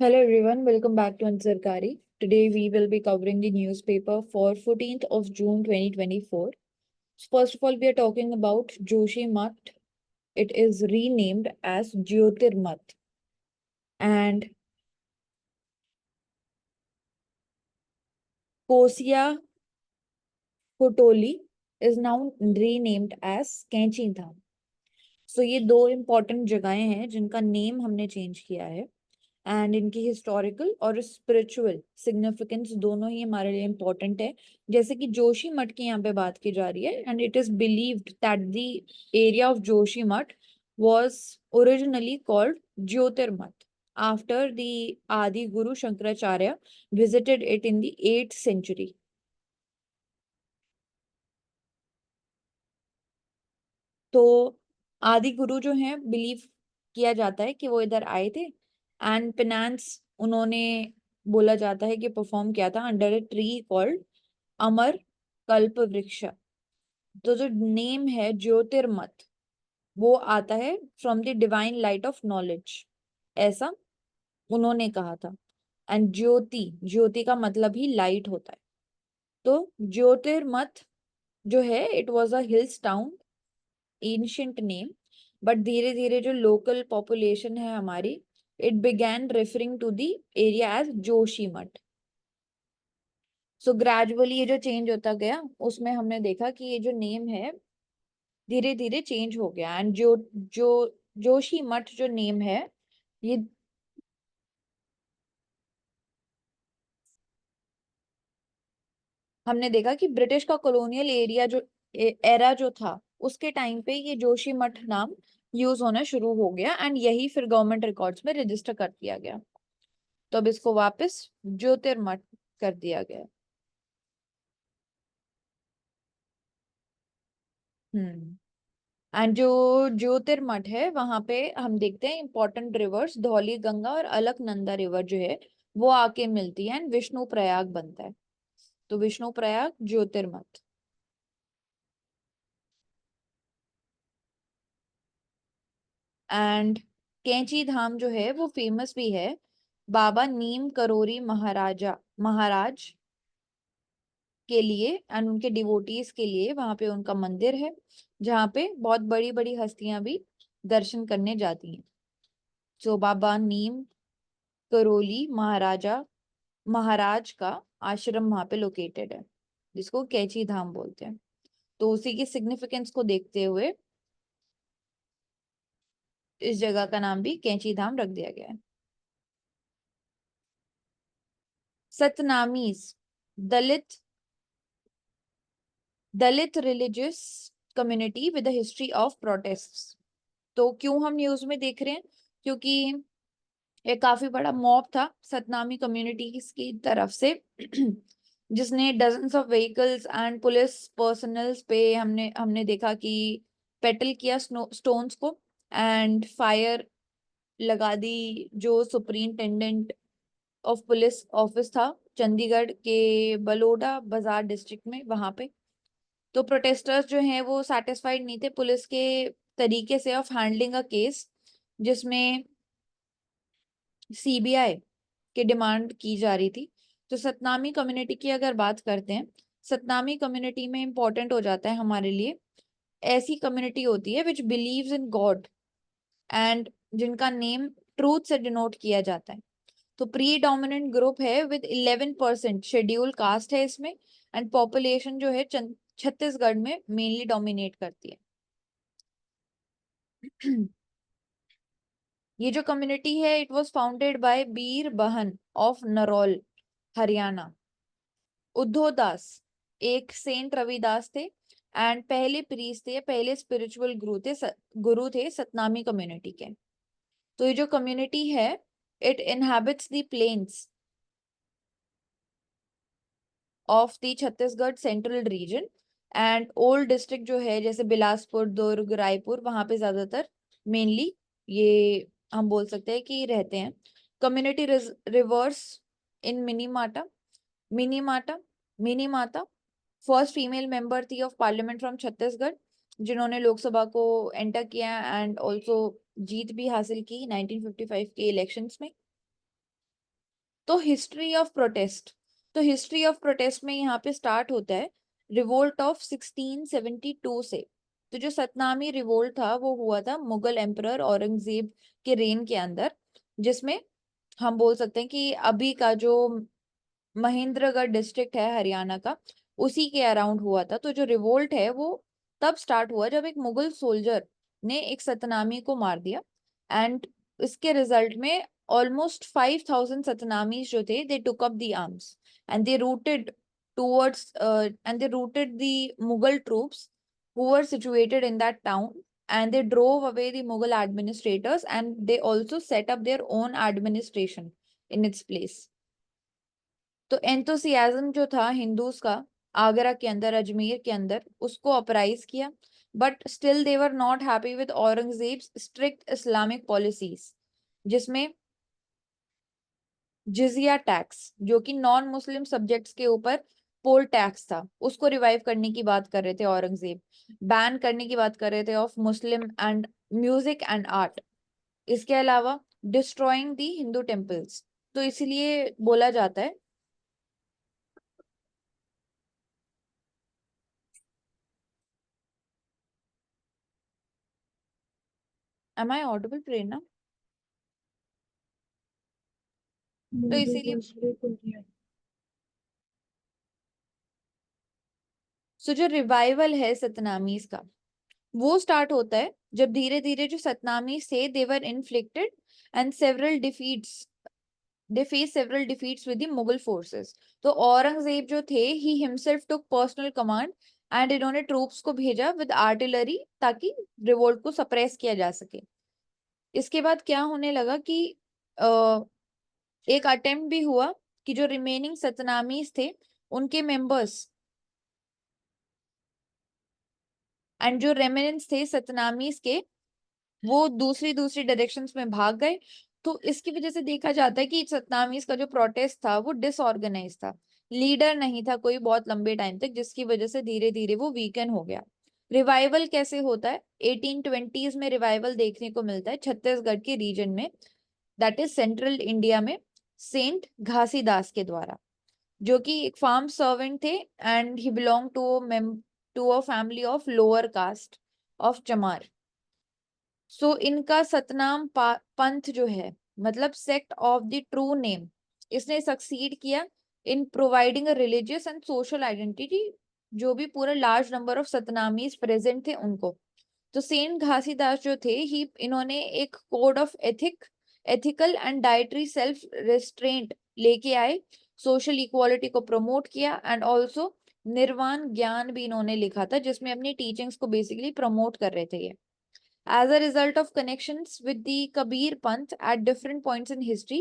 Hello everyone, welcome back to Ansarkari. Today we will be covering the newspaper for 14th of June 2024. First of all, we are talking about Joshi Math. It is renamed as Jyotirmath. And Kosia Kotoli is now renamed as Kenchi Dham. So ये दो important जगहें हैं जिनका name हमने change किया है and इनकी historical और स्पिरिचुअल सिग्निफिकेंस दोनों ही हमारे लिए इम्पोर्टेंट है। जैसे कि जोशी मठ की यहाँ पे बात की जा रही है and it is believed that the area of Joshi मठ was originally called Jyotirmath after the Adi Guru Shankaracharya visited it in the 8th century. तो आदि गुरु जो हैं बिलीव किया जाता है कि वो इधर आए थे एंड पिनांस उन्होंने बोला जाता है कि परफॉर्म किया था अंडर ए ट्री कॉल्ड अमर कल्प वृक्ष। तो जो नेम है ज्योतिर्मत वो आता है from the divine light of knowledge, ऐसा उन्होंने कहा था। एंड ज्योति, ज्योति का मतलब ही लाइट होता है। तो ज्योतिर्मत जो है it was a hills town, ancient name, but धीरे धीरे जो लोकल पॉपुलेशन है हमारी, it began referring to the area as Joshimath. So gradually ये जो चेंज होता गया उसमें हमने देखा कि ये जो नेम है धीरे धीरे चेंज हो गया एंड जो जोशी मठ जो नेम है ये हमने देखा कि ब्रिटिश का कॉलोनियल एरिया जो एरा जो था उसके टाइम पे ये जोशी मठ नाम यूज होना शुरू हो गया एंड यही फिर गवर्नमेंट रिकॉर्ड्स में रजिस्टर कर दिया गया। तो अब इसको वापस ज्योतिर्मठ कर दिया गया। एंड जो ज्योतिर्मठ है वहां पे हम देखते हैं इंपॉर्टेंट रिवर्स धौली गंगा और अलकनंदा रिवर जो है वो आके मिलती है एंड विष्णु प्रयाग बनता है। तो विष्णु प्रयाग ज्योतिर्मठ। एंड कैंची धाम जो है वो फेमस भी है बाबा नीम करोरी महाराज के लिए एंड उनके डिवोटीज के लिए। वहां पे उनका मंदिर है जहाँ पे बहुत बड़ी बड़ी हस्तियां भी दर्शन करने जाती हैं। जो बाबा नीम करोली महाराज का आश्रम वहां पे लोकेटेड है जिसको कैची धाम बोलते हैं। तो उसी की सिग्निफिकेंस को देखते हुए इस जगह का नाम भी कैंची धाम रख दिया गया है। Satnamis, Dalit Dalit religious community with history of protest. तो क्यों हम न्यूज में देख रहे हैं? क्योंकि ये काफी बड़ा मॉब था सतनामी कम्युनिटी की तरफ से जिसने dozens of vehicles and police personnels पे हमने हमने देखा कि पेटल किया स्टोन्स को एंड फायर लगा दी जो सुपरिंटेंडेंट ऑफ पुलिस ऑफिस था चंडीगढ़ के बलोडा बाजार डिस्ट्रिक्ट में वहां पे। तो प्रोटेस्टर्स जो हैं वो सेटिस्फाइड नहीं थे पुलिस के तरीके से ऑफ हैंडलिंग अ केस जिसमें सीबीआई की डिमांड की जा रही थी। तो सतनामी कम्युनिटी की अगर बात करते हैं, सतनामी कम्युनिटी में इंपॉर्टेंट हो जाता है हमारे लिए ऐसी कम्युनिटी होती है विच बिलीव्स इन गॉड एंड जिनका नेम ट्रूथ से डिनोट किया जाता है। तो प्री डोमिनेंट ग्रुप है विद 11% शेड्यूल कास्ट है इसमें एंड पॉपुलेशन जो है छत्तीसगढ़ में मेनली डोमिनेट करती है। ये जो कम्युनिटी है इट वाज फाउंडेड बाय बीर बहन ऑफ नरौल हरियाणा। उद्धव दास एक सेंट रविदास थे एंड पहले प्रीस्ट थे, पहले स्पिरिचुअल गुरु थे सतनामी कम्युनिटी के। तो ये जो कम्युनिटी है it inhabits the plains of the Chhattisgarh central region and old district जो है जैसे बिलासपुर दुर्ग रायपुर वहां पे ज्यादातर मेनली ये हम बोल सकते हैं कि रहते हैं। कम्युनिटी रिवर्स इन मिनी माटा मिनी माता फर्स्ट फीमेल मेंबर थी ऑफ पार्लियामेंट फ्रॉम छत्तीसगढ़ जिन्होंने लोकसभा को एंटर किया एंड ऑल्सो जीत भी हासिल की 1955 के इलेक्शंस में। तो हिस्ट्री ऑफ प्रोटेस्ट, तो हिस्ट्री ऑफ प्रोटेस्ट में यहाँ पे स्टार्ट होता है रिवोल्ट ऑफ 1672 से। तो जो सतनामी रिवोल्ट था वो हुआ था मुगल एम्परर औरंगजेब के रेन के अंदर, जिसमें हम बोल सकते हैं कि अभी का जो महेंद्रगढ़ डिस्ट्रिक्ट है हरियाणा का, उसी के अराउंड हुआ था। तो जो रिवोल्ट है वो तब स्टार्ट हुआ जब एक मुगल सोल्जर ने एक सतनामी को मार दिया, एंड इसके रिजल्ट में ऑलमोस्ट 5,000 सतनामीज जो थे they took up the arms and they routed towards and they routed the Mughal troops who were situated in that town, and they drove away the Mughal administrators, and they also set up their own administration in its place. तो enthusiasm जो था Hindus का आगरा के अंदर, अजमेर के अंदर, उसको अपराइज किया, but still they were not happy with Aurangzeb's strict Islamic policies, जिसमें जिजिया टैक्स, जो कि नॉन मुस्लिम सब्जेक्ट्स के ऊपर पोल टैक्स था, उसको रिवाइव करने की बात कर रहे थे औरंगजेब, बैन करने की बात कर रहे थे of Muslim and music and art, इसके अलावा डिस्ट्रॉइंग दी हिंदू टेम्पल्स। तो इसलिए बोला जाता है। एम आई ऑडिबल प्रेरणा? तो इसीलिए सो जो रिवाइवल है सतनामीज का वो स्टार्ट होता है जब धीरे धीरे जो सतनामीज थे they were inflicted and several defeats, they face several defeats with the Mughal forces. तो औरंगजेब जो थे he himself took personal command and इन्होंने ट्रूप्स को भेजा विद आर्टिलरी ताकि रिवोल्ट को सप्रेस किया जा सके। इसके बाद क्या होने लगा कि एक अटेम्प्ट भी हुआ कि जो रिमेनिंग सतनामीज थे उनके मेंबर्स एंड जो रेमिनेंट्स थे सतनामीज के वो दूसरी दूसरी डायरेक्शंस में भाग गए। तो इसकी वजह से देखा जाता है कि सतनामीज का जो प्रोटेस्ट था वो डिसऑर्गेनाइज था, लीडर नहीं था कोई बहुत लंबे टाइम तक, जिसकी वजह से धीरे धीरे वो वीकन हो गया। रिवाइवल कैसे होता है? 1820s में रिवाइवल देखने को मिलता है छत्तीसगढ़ के रीजन में, दैट इज सेंट्रल इंडिया में, सेंट घासीदास के द्वारा, जो कि एक फार्म सर्वेंट थे and he belong to a family of lower caste of Chamar. So इनका सतनाम पंथ जो है, मतलब sect of the true name, इसने सक्सीड किया in providing a religious and social identity, जो भी पूरा large number of Satnamis present थे उनको। तो सेंट घासीदास जो थे ही इन्होंने एक code of ethical and dietary self restaurant लेके आए, सोशल इक्वालिटी को प्रमोट किया, एंड ऑल्सो निर्वाण ज्ञान भी इन्होंने लिखा था जिसमें अपनी टीचिंग्स को बेसिकली प्रमोट कर रहे थे ये। As a result of connections with the Kabir Panth at different points in history,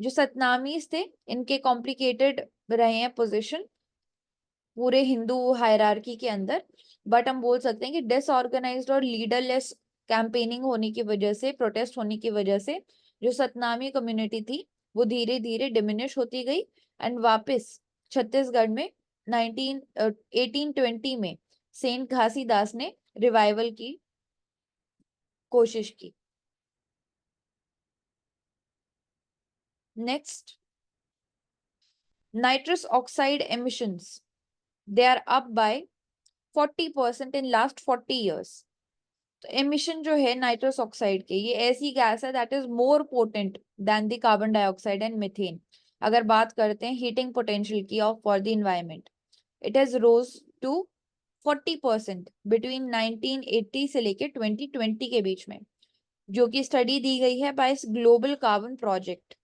जो सतनामीज थे इनके कॉम्प्लिकेटेड रहे हैं पोजिशन पूरे हिंदू हायरार्की के अंदर, बट हम बोल सकते हैं कि डिसऑर्गेनाइज्ड और लीडरलेस कैंपेनिंग होने की वजह से, प्रोटेस्ट होने की वजह से जो सतनामी कम्युनिटी थी वो धीरे धीरे डिमिनिश होती गई, एंड वापस छत्तीसगढ़ में 1820 में सेंट घासीदास ने रिवाइवल की कोशिश की। Next, nitrous oxide emissions, they are up by 40% in last 40 years। तो एमिशन जो है नाइट्रस ऑक्साइड के, ये ऐसी गैस है that is more potent than the carbon dioxide and methane. अगर बात करते हैं हीटिंग पोटेंशियल की of for the environment, it has rose to 40% between 1980 से लेके 2020 के बीच में, जो कि स्टडी दी गई है बाय ग्लोबल कार्बन प्रोजेक्ट।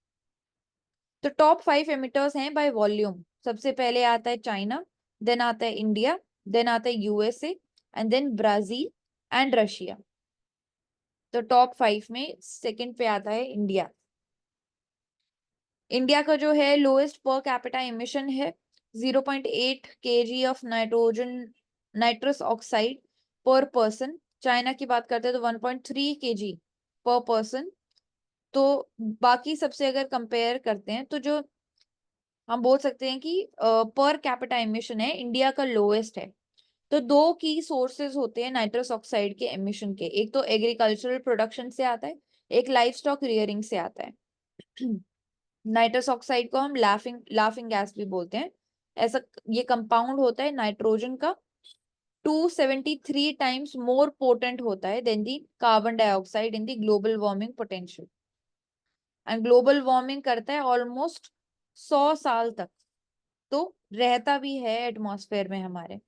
तो टॉप 5 एमिटर्स हैं बाय वॉल्यूम। सबसे पहले आता है चाइना, देन आता है इंडिया, देन आता है USA, and then Brazil and Russia. तो टॉप 5 में सेकंड पे आता है इंडिया। इंडिया का जो है लोएस्ट पर कैपिटा एमिशन है 0.8 kg ऑफ नाइट्रस ऑक्साइड पर पर्सन। चाइना की बात करते हैं तो 1.3 kg पर पर्सन। तो बाकी सबसे अगर कंपेयर करते हैं तो जो हम बोल सकते हैं कि पर कैपिटा एमिशन है इंडिया का लोएस्ट है। तो दो की सोर्सेज होते हैं नाइट्रस ऑक्साइड के एमिशन के, एक तो एग्रीकल्चरल प्रोडक्शन से आता है, एक लाइव स्टॉक रियरिंग से आता है। नाइट्रस ऑक्साइड को हम लाफिंग गैस भी बोलते हैं। ऐसा ये कंपाउंड होता है नाइट्रोजन का 273 टाइम्स मोर पोटेंट होता है than the carbon dioxide in the global warming potential. And global warming करता है ऑलमोस्ट 100 साल तक, तो रहता भी है एटमॉस्फेयर में हमारे।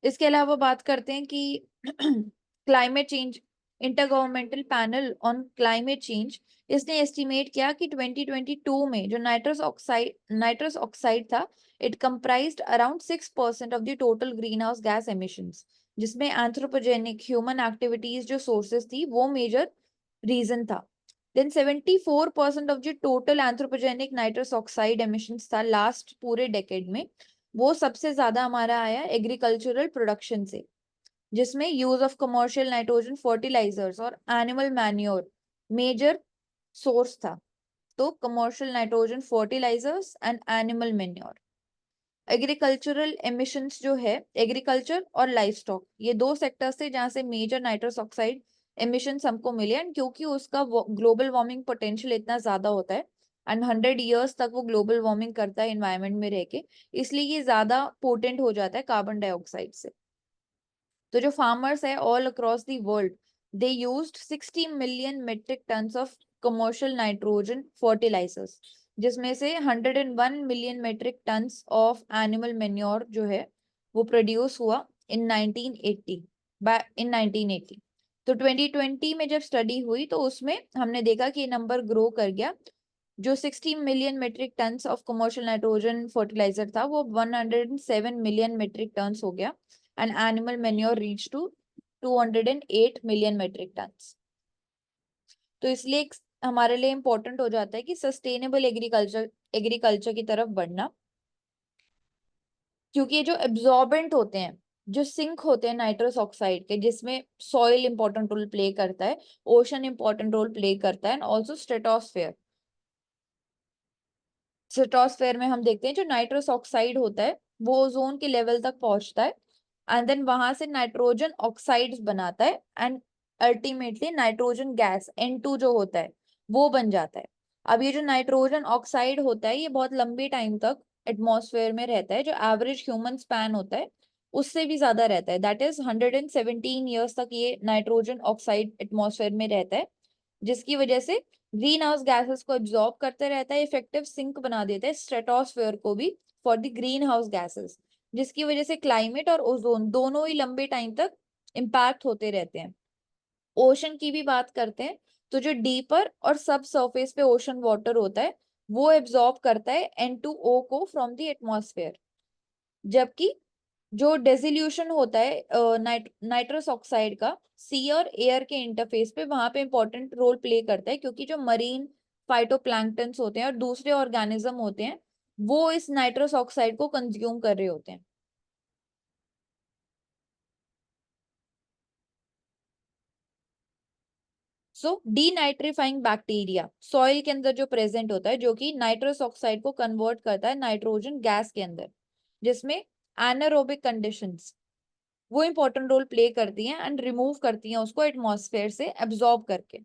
इसके अलावा बात करते हैं कि climate change, intergovernmental panel on climate change, इसने एस्टिमेट किया कि 2022 में जो नाइट्रस ऑक्साइड था, it comprised around 6% of the total greenhouse gas emissions, जिसमें एंथ्रोपोजेनिक ह्यूमन एक्टिविटीज जो सोर्सेस थी वो मेजर रीजन था। Then 74% of the total anthropogenic nitrous oxide emissions था लास्ट पूरे डेकेड में, वो सबसे ज्यादा हमारा आया एग्रीकल्चरल प्रोडक्शन से, जिसमें use of commercial nitrogen fertilisers और एनिमल मैन्योर मेजर सोर्स था। तो commercial nitrogen fertilisers and animal manure. Agricultural emissions जो है, एग्रीकल्चर और लाइफ स्टॉक, ये दो सेक्टर्स थे जहां से मेजर नाइट्रस ऑक्साइड एमिशंस हमको मिले। एंड क्योंकि उसका ग्लोबल वार्मिंग पोटेंशियल इतना ज्यादा होता है एंड 100 years तक वो ग्लोबल वार्मिंग करता है इन्वायरमेंट में रह के, इसलिए ये ज्यादा पोटेंट हो जाता है कार्बन डाइऑक्साइड से। तो जो फार्मर्स है all across the world, they used 60 million metric tons of commercial nitrogen fertilisers, जिसमें से 101 million metric tons of animal manure जो है वो प्रोड्यूस हुआ इन 1980, इन 1980। तो 2020 में जब स्टडी हुई तो उसमें हमने देखा कि ये नंबर ग्रो कर गया। जो 60 million metric tons of commercial nitrogen fertiliser था वो 107 मिलियन मेट्रिक टन्स हो गया, and animal manure reached to 208 million metric tons। तो इसलिए हमारे लिए इंपॉर्टेंट हो जाता है कि सस्टेनेबल एग्रीकल्चर की तरफ बढ़ना, क्योंकि ये जो एब्जॉर्बेंट होते हैं, जो सिंक होते हैं नाइट्रस ऑक्साइड के, जिसमें सॉइल इंपॉर्टेंट रोल प्ले करता है, ओशन इंपॉर्टेंट रोल प्ले करता है, एंड ऑल्सो स्ट्रेटोस्फेयर। स्ट्रेटोस्फेयर में हम देखते हैं जो नाइट्रस ऑक्साइड होता है वो ओजोन के लेवल तक पहुंचता है, एंड देन वहां से नाइट्रोजन ऑक्साइड्स बनाता है, and ultimately nitrogen gas N2 जो होता है वो बन जाता है। अब ये जो नाइट्रोजन ऑक्साइड होता है ये बहुत लंबे टाइम तक एटमॉस्फेयर में रहता है, जो एवरेज ह्यूमन स्पैन होता है उससे भी ज्यादा रहता है, दैट इज 117 years तक ये नाइट्रोजन ऑक्साइड एटमॉस्फेयर में रहता है, जिसकी वजह से ग्रीन हाउस गैसेस को एब्जॉर्ब करते रहता है, इफेक्टिव सिंक बना देता है स्ट्रेटोस्फेयर को भी for the green house gases, जिसकी वजह से क्लाइमेट और ओजोन दोनों ही लंबे टाइम तक इम्पैक्ट होते रहते हैं। ओशन की भी बात करते हैं तो जो डीपर और सब सरफेस पे ओशन वाटर होता है वो एब्जॉर्ब करता है N2O को फ्रॉम द एटमॉस्फेयर, जबकि जो डेसिल्यूशन होता है नाइट्रस ऑक्साइड का सी और एयर के इंटरफेस पे, वहां पे इंपॉर्टेंट रोल प्ले करता है, क्योंकि जो मरीन फाइटोप्लैंक्टन्स होते हैं और दूसरे ऑर्गेनिज्म होते हैं वो इस नाइट्रस ऑक्साइड को कंज्यूम कर रहे होते हैं। सो डीनाइट्रीफाइंग बैक्टीरिया सॉइल के अंदर जो प्रेजेंट होता है, जो कि नाइट्रस ऑक्साइड को कन्वर्ट करता है नाइट्रोजन गैस के अंदर, जिसमें एनारोबिक कंडीशंस वो इंपॉर्टेंट रोल प्ले करती हैं एंड रिमूव करती हैं उसको एटमॉस्फेयर से एब्जॉर्ब करके।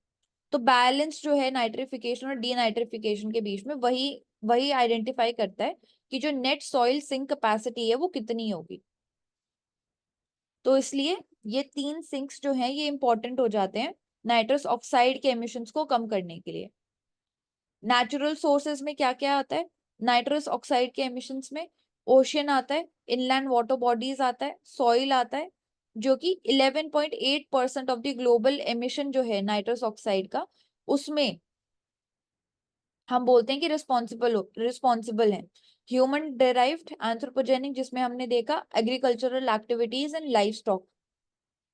तो बैलेंस जो है नाइट्रिफिकेशन और डीनाइट्रिफिकेशन के बीच में, वही वही आइडेंटिफाई करता है कि जो नेट सॉइल सिंक कैपेसिटी है वो कितनी होगी। तो इसलिए ये तीन सिंक्स जो हैं ये इंपॉर्टेंट हो जाते हैं नाइट्रस ऑक्साइड के एमिशंस को कम करने के लिए। नेचुरल सोर्सेज में क्या क्या आता है नाइट्रस ऑक्साइड के एमिशंस में? ओशियन आता है, इनलैंड वाटर बॉडीज आता है, सॉइल आता है, जो कि 11.8% ऑफ द ग्लोबल एमिशन जो है नाइट्रस ऑक्साइड का, उसमें हम बोलते हैं कि रिस्पॉन्सिबल है। ह्यूमन डेराइव्ड एंथ्रोपोजेनिक, जिसमें हमने देखा agricultural activities and life stock,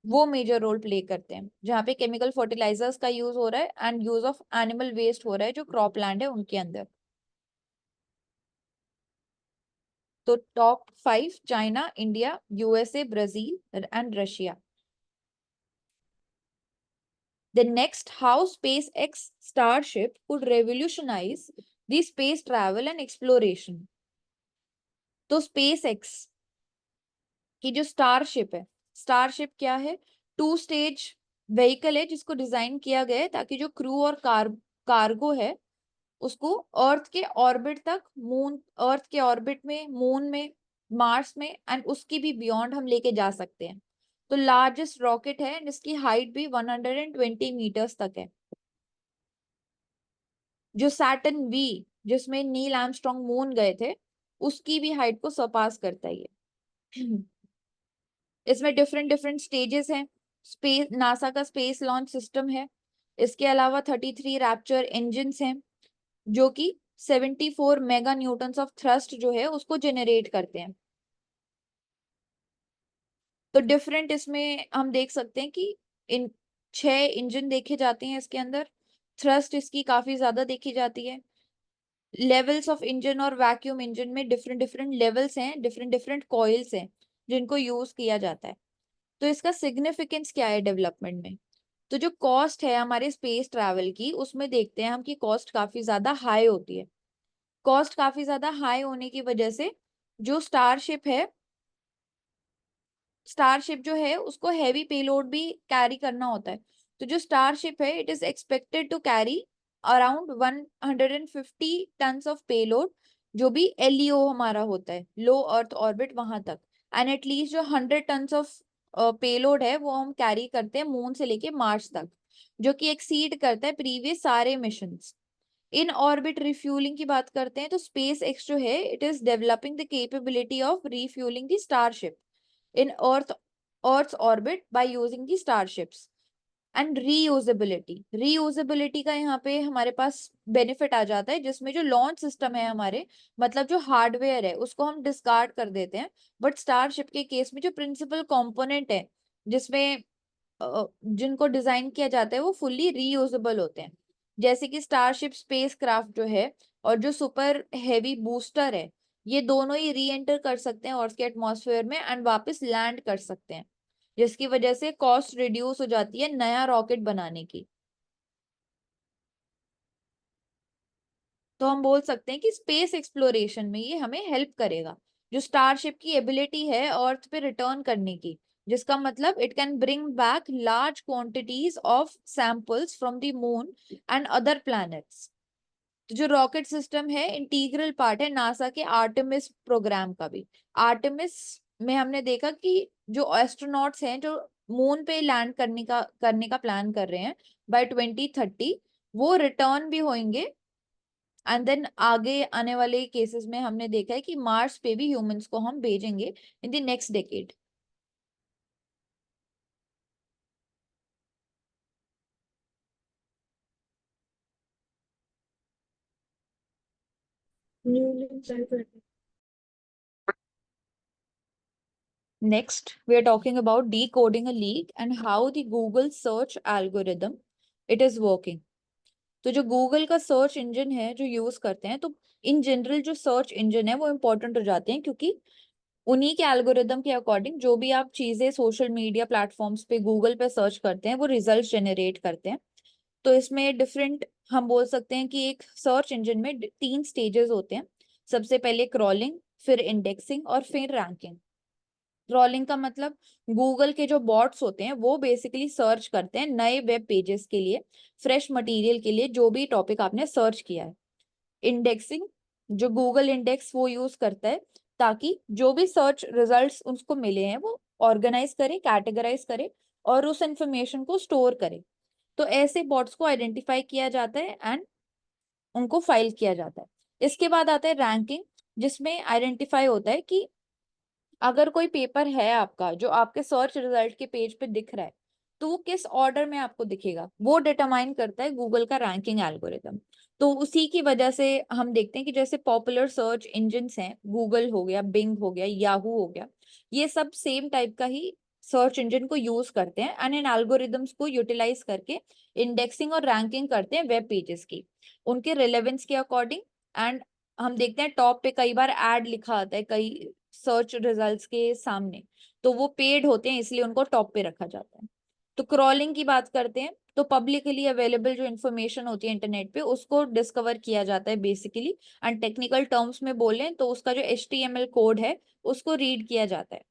वो मेजर रोल प्ले करते हैं, जहाँ पे केमिकल फर्टिलाइजर्स का यूज हो रहा है and use of animal waste हो रहा है जो क्रॉप लैंड है उनके अंदर। तो top 5: China, India, USA, Brazil and Russia. The next, how SpaceX Starship could revolutionize the space travel and exploration। तो SpaceX की जो स्टारशिप है, स्टारशिप क्या है? 2 स्टेज व्हीकल है जिसको डिजाइन किया गया है ताकि जो क्रू और कार्गो है उसको अर्थ के ऑर्बिट तक, मून, अर्थ के ऑर्बिट में, मून में, मार्स में एंड उसकी भी बियॉन्ड हम लेके जा सकते हैं। तो लार्जेस्ट रॉकेट है जिसकी हाइट भी 120 मीटर्स तक है। जो सैटर्न वी, जिसमें नील आर्मस्ट्रॉन्ग मून गए थे, उसकी भी हाइट को सरपास करता है ये। इसमें डिफरेंट डिफरेंट स्टेजेस हैं। स्पेस, नासा का स्पेस लॉन्च सिस्टम है। इसके अलावा 33 रैप्चर इंजन हैं जो कि 74 मेगा न्यूटन्स ऑफ थ्रस्ट जो है उसको जेनरेट करते हैं। तो डिफरेंट इसमें हम देख सकते हैं कि इन 6 इंजन देखे जाते हैं इसके अंदर। थ्रस्ट इसकी काफी ज्यादा देखी जाती है। लेवल्स ऑफ इंजन और वैक्यूम इंजन में डिफरेंट डिफरेंट लेवल्स हैं, डिफरेंट डिफरेंट कॉइल्स हैं जिनको यूज किया जाता है। तो इसका सिग्निफिकेंस क्या है डेवलपमेंट में? तो जो कॉस्ट है हमारे स्पेस ट्रैवल की, उसमें देखते हैं हम कि कॉस्ट काफी ज्यादा हाई होती है। कॉस्ट काफी ज्यादा हाई होने की वजह से जो स्टारशिप है, स्टारशिप जो है उसको हैवी पेलोड भी कैरी करना होता है। तो जो स्टारशिप है it is expected to carry around 150 tons of payload, जो भी एलईओ हमारा होता है, लो अर्थ ऑर्बिट, वहां तक। एंड एटलीस्ट जो 100 टन्स ऑफ पेलोड है वो हम कैरी करते हैं मून से लेके मार्स तक, जो कि एक्सीड करता है प्रीवियस सारे मिशंस। इन ऑर्बिट रिफ्यूलिंग की बात करते हैं तो स्पेस एक्स जो है it is developing the capability of refuelling the starship in Earth's orbit by using the starships and reusability का यहाँ पे हमारे पास बेनिफिट आ जाता है, जिसमें जो लॉन्च सिस्टम है हमारे, मतलब जो हार्डवेयर है उसको हम डिस्कार्ड कर देते हैं। बट स्टारशिप के केस में जो प्रिंसिपल कंपोनेंट है जिसमें जिनको डिजाइन किया जाता है वो फुल्ली रीयूजेबल होते हैं। जैसे कि स्टारशिप स्पेसक्राफ्ट जो है और जो सुपर हेवी बूस्टर है, ये दोनों ही री एंटर कर सकते हैं अर्थ के एटमॉस्फेयर में एंड वापस लैंड कर सकते हैं, जिसकी वजह से कॉस्ट रिड्यूस हो जाती है नया रॉकेट बनाने की। तो हम बोल सकते हैं कि स्पेस एक्सप्लोरेशन में ये हमें हेल्प करेगा। जो स्टारशिप की एबिलिटी है अर्थ पे रिटर्न करने की, जिसका मतलब it can bring back large quantities of samples from the moon and other planets. तो जो रॉकेट सिस्टम है इंटीग्रल पार्ट है नासा के आर्टेमिस प्रोग्राम का भी। आर्टेमिस में हमने देखा कि जो एस्ट्रोनॉट्स हैं जो मून पे लैंड करने का प्लान कर रहे हैं बाय 2030, वो रिटर्न भी होंगे। एंड देन आगे आने वाले केसेस में हमने देखा है कि मार्स पे भी ह्यूमंस को हम भेजेंगे in the next decade. Next, we are talking about decoding a leak and how the Google search algorithm it is working. तो जो गूगल का सर्च इंजन है जो यूज करते हैं, तो इन जनरल जो सर्च इंजन है वो इम्पोर्टेंट हो जाते हैं क्योंकि उन्हीं के एल्गोरिदम के अकॉर्डिंग जो भी आप चीजें सोशल मीडिया प्लेटफॉर्म्स पे गूगल पे सर्च करते हैं वो रिजल्ट जनरेट करते हैं। तो इसमें डिफरेंट, हम बोल सकते हैं कि एक सर्च इंजन में 3 स्टेजेस होते हैं। सबसे पहले क्रॉलिंग, फिर इंडेक्सिंग और फिर रैंकिंग। क्रॉलिंग का मतलब गूगल के जो बॉट्स होते हैं वो बेसिकली सर्च करते हैं नए वेब पेजेस के लिए, फ्रेश मटेरियल के लिए, जो भी टॉपिक आपने सर्च किया है। इंडेक्सिंग, जो गूगल इंडेक्स वो यूज करता है ताकि जो भी सर्च रिजल्ट्स उसको मिले हैं वो ऑर्गेनाइज करे, कैटेगराइज करे और उस इंफॉर्मेशन को स्टोर करे। तो ऐसे बॉट्स को आइडेंटिफाई किया जाता है एंड उनको फाइल किया जाता है। इसके बाद आता है रैंकिंग, जिसमें आइडेंटिफाई होता है कि अगर कोई पेपर है आपका जो आपके सर्च रिजल्ट के पेज पे दिख रहा है तो वो किस ऑर्डर में आपको दिखेगा, वो डिटरमाइन करता है गूगल का रैंकिंग एल्गोरिदम। तो उसी की वजह से हम देखते हैं कि जैसे पॉपुलर सर्च इंजिन्स हैं, गूगल हो गया, बिंग हो गया, याहू हो गया, ये सब सेम टाइप का ही सर्च इंजन को यूज करते हैं एंड इन एल्गोरिदम्स को यूटिलाइज करके इंडेक्सिंग और रैंकिंग करते हैं वेब पेजेस की उनके रिलेवेंस के अकॉर्डिंग। एंड हम देखते हैं टॉप पे कई बार एड लिखा आता है कई सर्च रिजल्ट्स के सामने, तो वो पेड होते हैं इसलिए उनको टॉप पे रखा जाता है। तो क्रॉलिंग की बात करते हैं तो पब्लिकली अवेलेबल जो इन्फॉर्मेशन होती है इंटरनेट पे उसको डिस्कवर किया जाता है बेसिकली। एंड टेक्निकल टर्म्स में बोलें तो उसका जो HTML कोड है उसको रीड किया जाता है।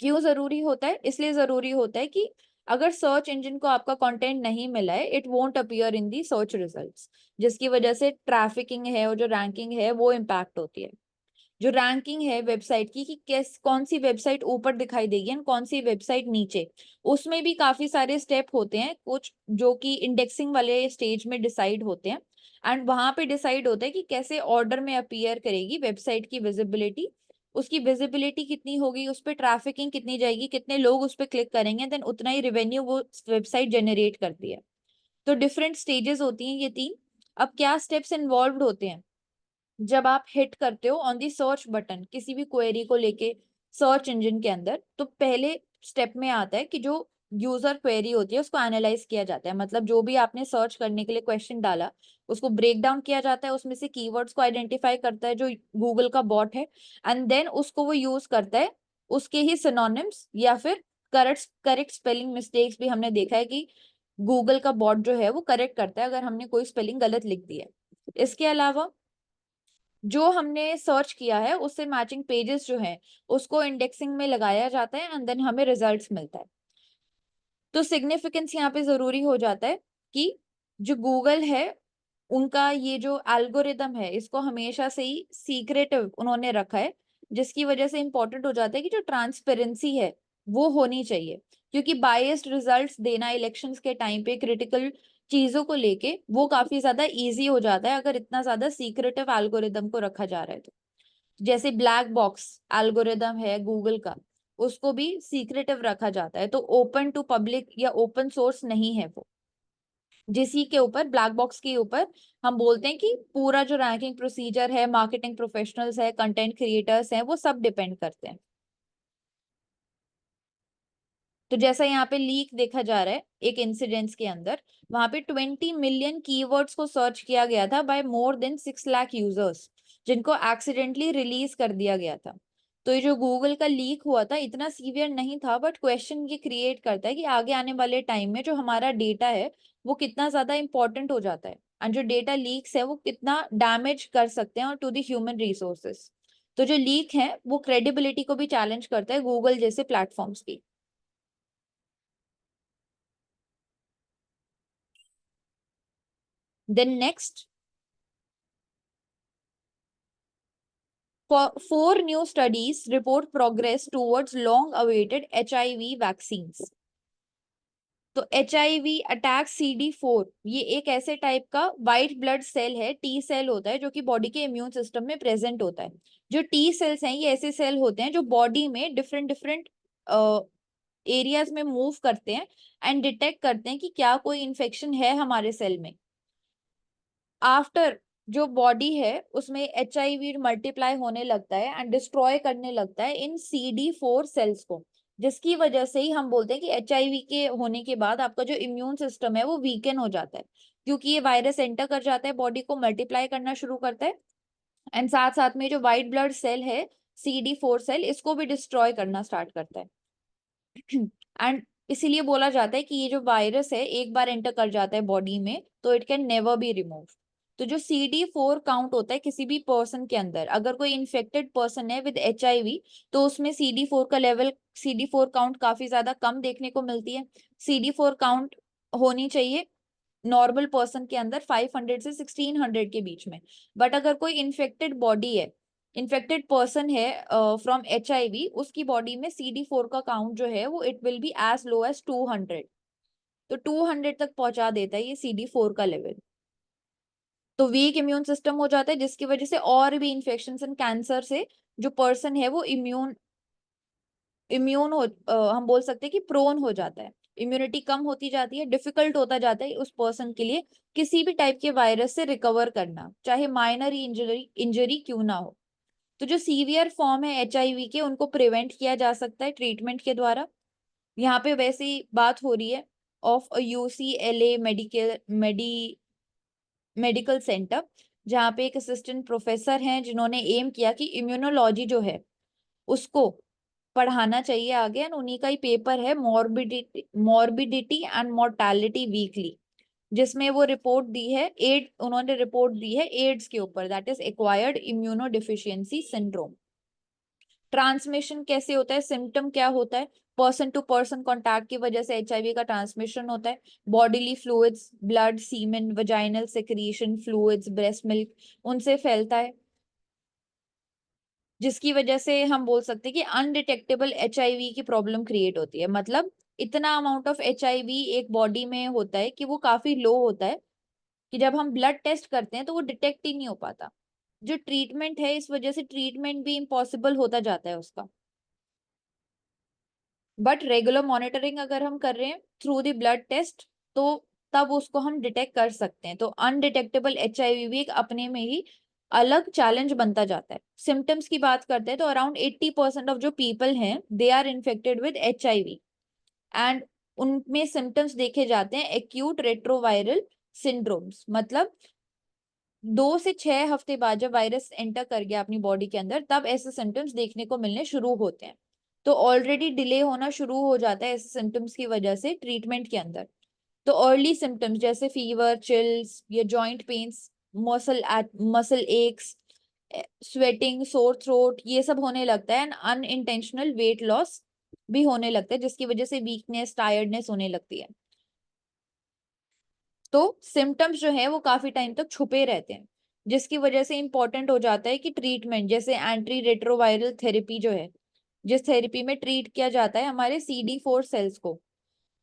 क्यों जरूरी होता है? इसलिए जरूरी होता है कि अगर सर्च इंजन को आपका कंटेंट नहीं मिला है, it won't appear in the search results, जिसकी वजह से ट्रैफिकिंग है और जो रैंकिंग है वो इम्पैक्ट होती है। जो रैंकिंग है वेबसाइट की कि किस कौन सी वेबसाइट ऊपर दिखाई देगी एंड कौन सी वेबसाइट नीचे, उसमें भी काफी सारे स्टेप होते हैं कुछ जो कि इंडेक्सिंग वाले स्टेज में डिसाइड होते हैं। एंड वहां पे डिसाइड होता है कि कैसे ऑर्डर में अपीयर करेगी वेबसाइट की विजिबिलिटी, उसकी विजिबिलिटी कितनी होगी, उस पर ट्रैफिकिंग कितनी जाएगी, कितने लोग उस पर क्लिक करेंगे, देन उतना ही रेवेन्यू वो वेबसाइट जनरेट करती है। तो डिफरेंट स्टेजेस होती हैं ये तीन। अब क्या स्टेप्स इन्वॉल्व होते हैं, जब आप हिट करते हो ऑन दी सर्च बटन किसी भी क्वेरी को लेके सर्च इंजन के अंदर, तो पहले स्टेप में आता है कि जो यूजर क्वेरी होती है उसको एनालाइज किया जाता है। मतलब जो भी आपने सर्च करने के लिए क्वेश्चन डाला उसको ब्रेक डाउन किया जाता है, उसमें से कीवर्ड्स को आइडेंटिफाई करता है जो गूगल का बॉट है, एंड देन उसको वो यूज करता है उसके ही सिनोनिम्स या फिर करेक्ट करेक्ट स्पेलिंग मिस्टेक्स भी हमने देखा है कि गूगल का बॉट जो है वो करेक्ट करता है अगर हमने कोई स्पेलिंग गलत लिख दी है। इसके अलावा जो हमने सर्च किया है उससे मैचिंग पेजेस जो है उसको इंडेक्सिंग में लगाया जाता है एंड देन हमें रिजल्ट्स मिलता है। तो सिग्निफिकेंस यहाँ पे जरूरी हो जाता है कि जो गूगल है उनका ये जो एल्गोरिदम है इसको हमेशा से ही सीक्रेटिव उन्होंने रखा है, जिसकी वजह से इंपॉर्टेंट हो जाता है कि जो ट्रांसपेरेंसी है वो होनी चाहिए। क्योंकि बायस्ड रिजल्ट्स देना इलेक्शंस के टाइम पे क्रिटिकल चीजों को लेके वो काफी ज्यादा इजी हो जाता है अगर इतना ज्यादा सीक्रेटिव एल्गोरिदम को रखा जा रहा है तो। जैसे ब्लैक बॉक्स एल्गोरिदम है गूगल का, उसको भी सीक्रेटिव रखा जाता है, तो ओपन टू पब्लिक या ओपन सोर्स नहीं है वो। जिसी के ऊपर ब्लैक बॉक्स के ऊपर हम बोलते हैं कि पूरा जो रैंकिंग प्रोसीजर है, मार्केटिंग प्रोफेशनल्स है, कंटेंट क्रिएटर्स हैं, वो सब डिपेंड करते हैं। तो जैसा यहाँ पे लीक देखा जा रहा है एक इंसिडेंट्स के अंदर, वहां पे 20 मिलियन कीवर्ड्स को सर्च किया गया था by more than 6 lakh users, जिनको एक्सीडेंटली रिलीज कर दिया गया था। तो ये जो गूगल का लीक हुआ था इतना सीवियर नहीं था, बट क्वेश्चन ये क्रिएट करता है कि आगे आने वाले टाइम में जो हमारा डेटा है वो कितना ज्यादा इंपॉर्टेंट हो जाता है, एंड जो डेटा लीक्स है वो कितना डैमेज कर सकते हैं और टू द ह्यूमन रिसोर्सेस। तो जो लीक है वो क्रेडिबिलिटी को भी चैलेंज करता है गूगल जैसे प्लेटफॉर्म्स की। Then next, four new studies report progress towards long-awaited HIV vaccines. तो HIV अटैक CD4 ये एक ऐसे टाइप का वाइट ब्लड सेल है, टी सेल होता है जो कि बॉडी के इम्यून सिस्टम में प्रेजेंट होता है। जो टी सेल्स हैं ये ऐसे सेल होते हैं जो बॉडी में डिफरेंट डिफरेंट एरियाज में मूव करते हैं एंड डिटेक्ट करते हैं कि क्या कोई इन्फेक्शन है हमारे सेल में। आफ्टर जो बॉडी है उसमें HIV मल्टीप्लाई होने लगता है एंड डिस्ट्रॉय करने लगता है इन CD4 सेल्स को, जिसकी वजह से ही हम बोलते हैं कि HIV के होने के बाद आपका जो इम्यून सिस्टम है वो वीकन हो जाता है, क्योंकि ये वायरस एंटर कर जाता है बॉडी को, मल्टीप्लाई करना शुरू करता है एंड साथ साथ में जो व्हाइट ब्लड सेल है CD4 सेल इसको भी डिस्ट्रॉय करना स्टार्ट करता है। एंड इसीलिए बोला जाता है कि ये जो वायरस है एक बार एंटर कर जाता है बॉडी में तो it can never be remove. तो जो CD4 काउंट होता है किसी भी पर्सन के अंदर, अगर कोई इन्फेक्टेड पर्सन है विद HIV तो उसमें CD4 का लेवल, CD4 काउंट काफी ज्यादा कम देखने को मिलती है। CD4 काउंट होनी चाहिए नॉर्मल पर्सन के अंदर 500 से 1600 के बीच में। बट अगर कोई इन्फेक्टेड बॉडी है, इन्फेक्टेड पर्सन है फ्रॉम HIV, उसकी बॉडी में CD4 का काउंट जो है वो it will be as low as 200। तो 200 तक पहुंचा देता है ये CD4 का लेवल। तो वीक इम्यून सिस्टम हो जाता है जिसकी वजह से और भी इन्फेक्शन एंड कैंसर से जो पर्सन है वो इम्यून इम्यून हो हम बोल सकते हैं कि प्रोन हो जाता है, इम्यूनिटी कम होती जाती है, डिफिकल्ट होता जाता है उस पर्सन के लिए किसी भी टाइप के वायरस से रिकवर करना, चाहे माइनर इंजरी इंजरी क्यों ना हो। तो जो सीवियर फॉर्म है HIV के उनको प्रिवेंट किया जा सकता है ट्रीटमेंट के द्वारा। यहाँ पे वैसे ही बात हो रही है ऑफ UCLA मेडिकल सेंटर, जहाँ पे एक असिस्टेंट प्रोफेसर हैं जिन्होंने एम किया कि इम्यूनोलॉजी जो है उसको पढ़ाना चाहिए आगे, एंड उन्हीं का ही पेपर है मॉर्बिडिटी एंड मोर्टालिटी वीकली, जिसमें वो रिपोर्ट दी है उन्होंने रिपोर्ट दी है एड्स के ऊपर, that is acquired immuno deficiency syndrome. Transmission कैसे होता है, सिम्टम क्या होता है, पर्सन टू पर्सन कॉन्टैक्ट की वजह से एचआईवी का ट्रांसमिशन होता है। Bodily fluids, blood, semen, vaginal secretion fluids, breast milk, उनसे फैलता है, जिसकी वजह से हम बोल सकते हैं कि अनडिटेक्टेबल एचआईवी की प्रॉब्लम क्रिएट होती है। मतलब इतना अमाउंट ऑफ एचआईवी एक बॉडी में होता है कि वो काफी लो होता है कि जब हम ब्लड टेस्ट करते हैं तो वो डिटेक्ट ही नहीं हो पाता। जो ट्रीटमेंट है, इस वजह से ट्रीटमेंट भी इम्पॉसिबल होता जाता है उसका। बट रेगुलर मॉनिटरिंग अगर हम कर रहे हैं थ्रू द ब्लड टेस्ट, तो तब उसको हम डिटेक्ट कर सकते हैं। तो अनडिटेक्टेबल एचआईवी भी एक अपने में ही अलग चैलेंज बनता जाता है। सिम्टम्स की बात करते हैं तो अराउंड 80% ऑफ जो पीपल हैं they are infected with HIV, and उनमें सिम्टम्स देखे जाते हैं एक्यूट रेट्रोवायरल सिंड्रोम्स। मतलब 2 से 6 हफ्ते बाद जब वायरस एंटर कर गया अपनी बॉडी के अंदर, तब ऐसे सिम्टम्स देखने को मिलने शुरू होते हैं। तो ऑलरेडी डिले होना शुरू हो जाता है ऐसे सिम्टम्स की वजह से ट्रीटमेंट के अंदर। तो अर्ली सिम्टम्स जैसे फीवर, चिल्स या joint pains, muscle x, sweating, sore throat, ये सब होने लगता है। एंड अनइंटेंशनल वेट लॉस भी होने लगता है, जिसकी वजह से वीकनेस, टायर्डनेस होने लगती है। तो सिम्टम्स जो है वो काफी टाइम तक छुपे रहते हैं, जिसकी वजह से इंपॉर्टेंट हो जाता है कि ट्रीटमेंट जैसे एंटी रेट्रोवायरल थेरेपी जो है, जिस थेरेपी में ट्रीट किया जाता है हमारे CD4 सेल्स को,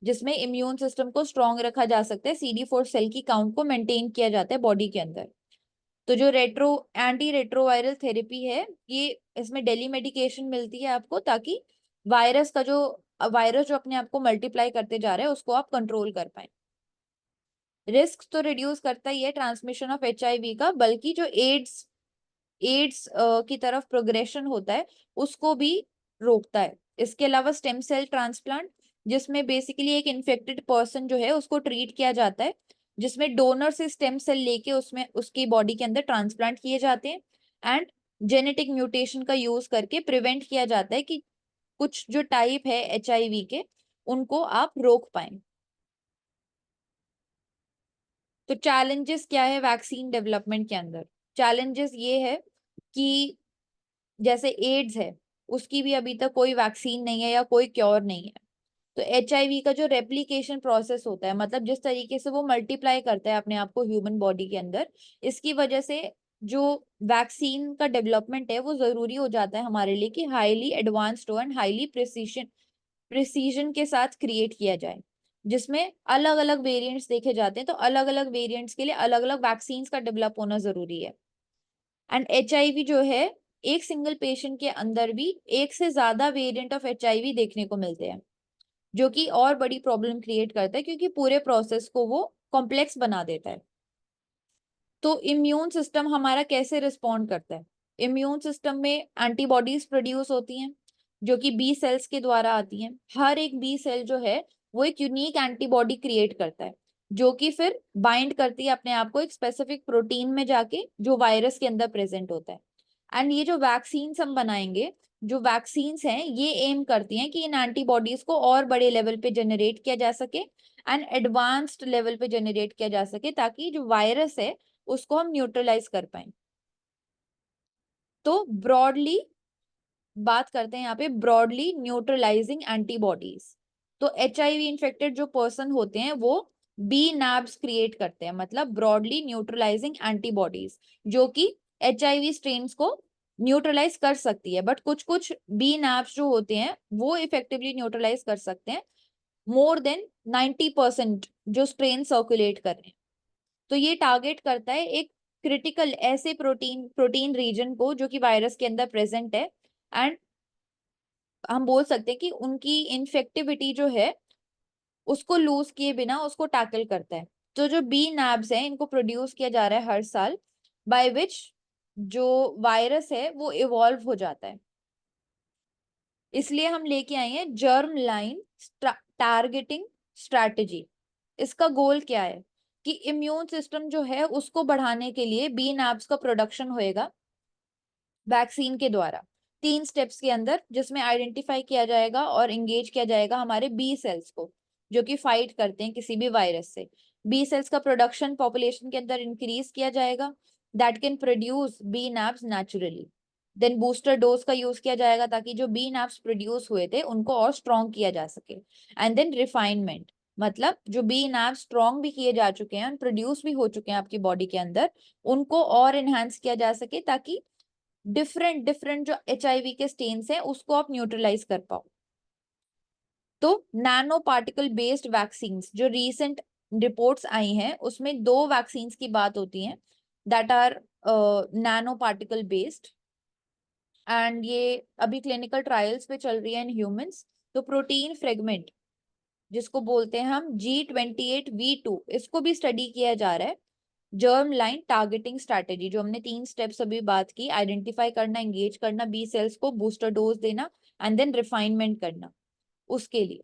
जिसमें इम्यून सिस्टम को स्ट्रॉन्ग रखा जा सकता है, CD4 सेल की काउंट को मेंटेन किया जाता है बॉडी के अंदर। तो जो एंटी रेट्रोवायरल थेरेपी है, ये इसमें डेली मेडिकेशन मिलती है आपको, ताकि वायरस जो अपने आप को मल्टीप्लाई करते जा रहा है उसको आप कंट्रोल कर पाए। रिस्क तो रिड्यूस करता ही है ट्रांसमिशन ऑफ एचआईवी का, बल्कि जो एड्स की तरफ प्रोग्रेशन होता है उसको भी रोकता है। इसके अलावा स्टेम सेल ट्रांसप्लांट, जिसमें बेसिकली एक इन्फेक्टेड पर्सन जो है उसको ट्रीट किया जाता है, जिसमें डोनर से स्टेम सेल लेके उसमें उसकी बॉडी के अंदर ट्रांसप्लांट किए जाते हैं। एंड जेनेटिक म्यूटेशन का यूज करके प्रिवेंट किया जाता है कि कुछ जो टाइप है एचआईवी के, उनको आप रोक पाए। तो चैलेंजेस क्या है वैक्सीन डेवलपमेंट के अंदर? चैलेंजेस ये है कि जैसे एड्स है, उसकी भी अभी तक कोई वैक्सीन नहीं है या कोई क्योर नहीं है। तो एचआईवी का जो रेप्लिकेशन प्रोसेस होता है, मतलब जिस तरीके से वो मल्टीप्लाई करता है अपने आप को ह्यूमन बॉडी के अंदर, इसकी वजह से जो वैक्सीन का डेवलपमेंट है वो जरूरी हो जाता है हमारे लिए कि हाईली एडवांस्ड हो एंड हाईली प्रिसीजन के साथ क्रिएट किया जाए, जिसमें अलग अलग वेरिएंट्स देखे जाते हैं। तो अलग अलग वेरिएंट्स के लिए अलग अलग वैक्सीन्स का डेवलप होना जरूरी है। एंड एचआईवी जो है, एक सिंगल पेशेंट के अंदर भी एक से ज्यादा वेरिएंट ऑफ एचआईवी देखने को मिलते हैं, जो कि और बड़ी प्रॉब्लम क्रिएट करता है, क्योंकि पूरे प्रोसेस को वो कॉम्प्लेक्स बना देता है। तो इम्यून सिस्टम हमारा कैसे रिस्पॉन्ड करता है? इम्यून सिस्टम में एंटीबॉडीज प्रोड्यूस होती हैं, जो कि बी सेल्स के द्वारा आती हैं। हर एक बी सेल जो है वो एक यूनिक एंटीबॉडी क्रिएट करता है, जो कि फिर बाइंड करती है अपने आप को एक स्पेसिफिक प्रोटीन में जाके, जो वायरस के अंदर प्रेजेंट होता है। एंड ये जो वैक्सीन हम बनाएंगे, जो वैक्सीन्स हैं, ये एम करती हैं कि इन एंटीबॉडीज को और बड़े लेवल पे जनरेट किया जा सके एंड एडवांस्ड लेवल पे जनरेट किया जा सके, ताकि जो वायरस है उसको हम न्यूट्रलाइज कर पाए। तो ब्रॉडली बात करते हैं यहाँ पे, ब्रॉडली न्यूट्रलाइजिंग एंटीबॉडीज। तो एचआईवी इन्फेक्टेड जो पर्सन होते हैं वो बी नैब्स क्रिएट करते हैं, मतलब ब्रॉडली न्यूट्रलाइजिंग एंटीबॉडीज, जो कि एचआईवी स्ट्रेन्स को न्यूट्रलाइज कर सकती है। बट कुछ कुछ बी नैब्स जो होते हैं वो इफेक्टिवली न्यूट्रलाइज कर सकते हैं मोर देन 90% जो स्ट्रेन सर्कुलेट कर रहे हैं। तो ये टारगेट करता है एक क्रिटिकल ऐसे प्रोटीन रीजन को जो कि वायरस के अंदर प्रेजेंट है। एंड हम बोल सकते हैं कि उनकी इन्फेक्टिविटी जो है उसको लूज किए बिना उसको टैकल करता है। तो जो बी नैब्स है, इनको प्रोड्यूस किया जा रहा है हर साल, बाय विच जो वायरस है वो इवॉल्व हो जाता है। इसलिए हम लेके आए हैं जर्म लाइन टारगेटिंग स्ट्रैटेजी। इसका गोल क्या है कि इम्यून सिस्टम जो है उसको बढ़ाने के लिए बी नैब्स का प्रोडक्शन होएगा वैक्सीन के द्वारा 3 स्टेप्स के अंदर, जिसमें आइडेंटिफाई किया जाएगा और एंगेज किया जाएगा हमारे बी सेल्स को, जो कि फाइट करते हैं किसी भी वायरस से। बी सेल्स का प्रोडक्शन पॉपुलेशन के अंदर इंक्रीज किया जाएगा, that can produce B nAbs naturally. Then booster dose का यूज किया जाएगा ताकि जो बी नैप्स प्रोड्यूस हुए थे उनको और स्ट्रॉन्ग किया जा सके। एंड देन रिफाइनमेंट, मतलब जो बी नैप्स स्ट्रॉन्ग भी किए जा चुके हैं, प्रोड्यूस भी हो चुके हैं आपकी बॉडी के अंदर, उनको और एनहांस किया जा सके ताकि डिफरेंट डिफरेंट जो HIV के स्टेन्स हैं उसको आप न्यूट्रलाइज कर पाओ। तो नैनो पार्टिकल बेस्ड वैक्सीन जो रीसेंट रिपोर्ट्स आई हैं उसमें 2 वैक्सीन की बात होती है that are nano particle based, and ये अभी क्लिनिकल ट्रायल्स पे चल रही है इन ह्यूमंस। तो प्रोटीन फ्रेगमेंट जिसको बोलते हैं हम G28V2, इसको भी स्टडी किया जा रहा है। जर्म लाइन टारगेटिंग स्ट्रैटेजी, जो हमने 3 स्टेप्स अभी बात की, आइडेंटिफाई करना, एंगेज करना बी सेल्स को, बूस्टर डोज देना एंड देन रिफाइनमेंट करना, उसके लिए।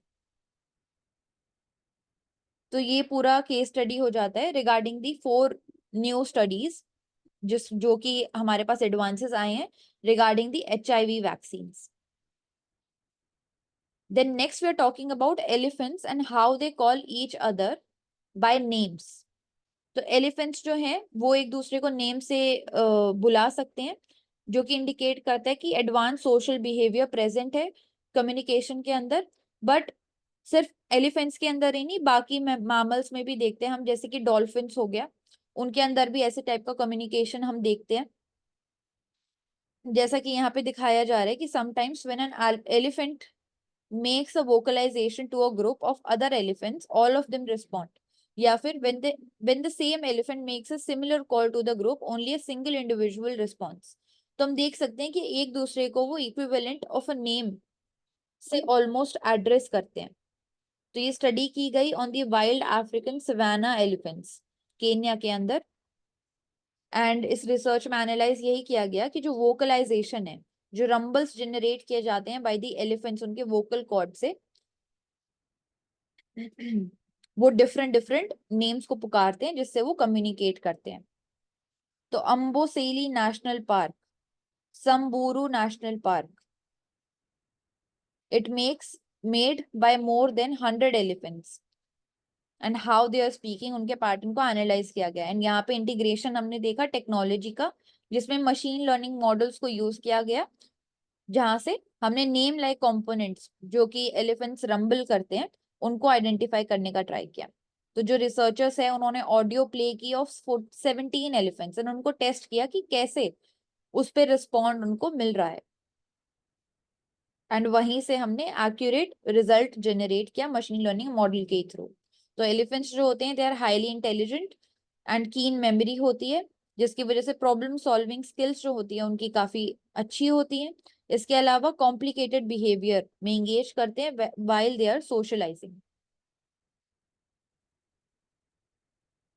तो ये पूरा केस स्टडी हो जाता है रिगार्डिंग दी 4 न्यू स्टडीज जो कि हमारे पास एडवांसेस आए हैं regarding the HIV vaccines. Then next we are talking about elephants and how they call each other by names. तो एलिफेंट्स जो हैं वो एक दूसरे को नेम से बुला सकते हैं, जो कि इंडिकेट करता है कि एडवांस सोशल बिहेवियर प्रेजेंट है कम्युनिकेशन के अंदर। बट सिर्फ एलिफेंट्स के अंदर ही नहीं, बाकी मैमल्स में भी देखते हैं हम, जैसे कि डॉल्फिन्स हो गया, उनके अंदर भी ऐसे टाइप का कम्युनिकेशन हम देखते हैं। जैसा कि यहाँ पे दिखाया जा रहा है कि sometimes when an elephant makes a vocalization to a group of other elephants, all of them respond. या फिर when the same elephant makes a similar call to the group, only a single individual responds. तो हम देख सकते हैं कि एक दूसरे को वो इक्विवेलेंट ऑफ अ नेम से ऑलमोस्ट एड्रेस करते हैं। तो ये स्टडी की गई on the wild African savanna elephants Kenya के अंदर। एंड इस रिसर्च में एनालाइज यही किया गया कि जो वोकलाइजेशन है, जो रंबल्स जनरेट किए जाते हैं बाय दी एलिफेंट्स उनके वोकल कॉर्ड से, वो डिफरेंट डिफरेंट नेम्स को पुकारते हैं जिससे वो कम्युनिकेट करते हैं। तो Amboseli national park, Samburu national park, it makes made by more than 100 elephants and how they are speaking, उनके पैटर्न को एनालाइज किया गया। एंड यहाँ पे इंटीग्रेशन हमने देखा टेक्नोलॉजी का, जिसमें मशीन लर्निंग मॉडल्स को यूज किया गया, जहां से हमने नेम लाइक कंपोनेंट्स जो कि एलिफेंट्स रंबल करते हैं उनको आइडेंटिफाई करने का ट्राई किया। तो जो रिसर्चर्स है उन्होंने ऑडियो प्ले की ऑफ 17 एलिफेंट्स एंड उनको टेस्ट किया कि कैसे उस पर रिस्पॉन्ड उनको मिल रहा है, एंड वहीं से हमने एक्यूरेट रिजल्ट जनरेट किया मशीन लर्निंग मॉडल के थ्रू। तो एलिफेंट्स जो होते हैं they are highly intelligent and keen memory होती है, जिसकी वजह से प्रॉब्लम सॉल्विंग स्किल्स जो होती है उनकी काफी अच्छी होती है। इसके अलावा कॉम्प्लिकेटेड बिहेवियर में एंगेज करते हैं while they are socialising.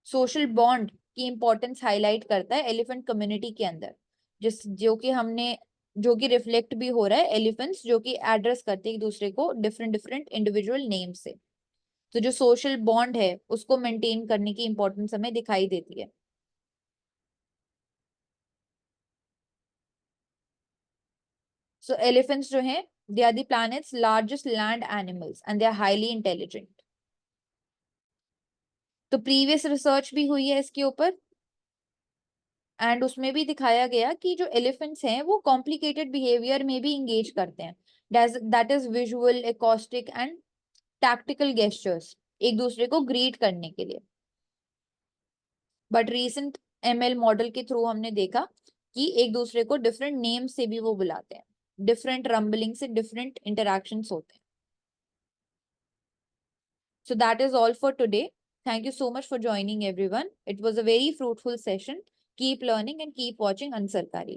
Social bond की इंपॉर्टेंस हाईलाइट करता है एलिफेंट कम्युनिटी के अंदर, जो कि रिफ्लेक्ट भी हो रहा है एलिफेंट्स जो कि एड्रेस करते हैं एक दूसरे को डिफरेंट डिफरेंट इंडिविजुअल नेम से। तो जो सोशल बॉन्ड है उसको मेंटेन करने की इंपॉर्टेंस हमें दिखाई देती है। सो एलिफेंट्स जो हैं they are the planet's largest land animals and they are highly intelligent. तो प्रीवियस रिसर्च भी हुई है इसके ऊपर, एंड उसमें भी दिखाया गया कि जो एलिफेंट्स हैं वो कॉम्प्लिकेटेड बिहेवियर में भी इंगेज करते हैं, that is visual, acoustic and tactical gestures, एक दूसरे को ग्रीट करने के लिए। बट रीसेंट ML मॉडल के थ्रू हमने देखा कि एक दूसरे को डिफरेंट नेम से भी वो बुलाते हैं, डिफरेंट रंबलिंग से डिफरेंट इंटरेक्शंस होते हैं। So that is all for today. Thank you so much for joining everyone. It was a very fruitful session. Keep learning and keep watching Ansarkari.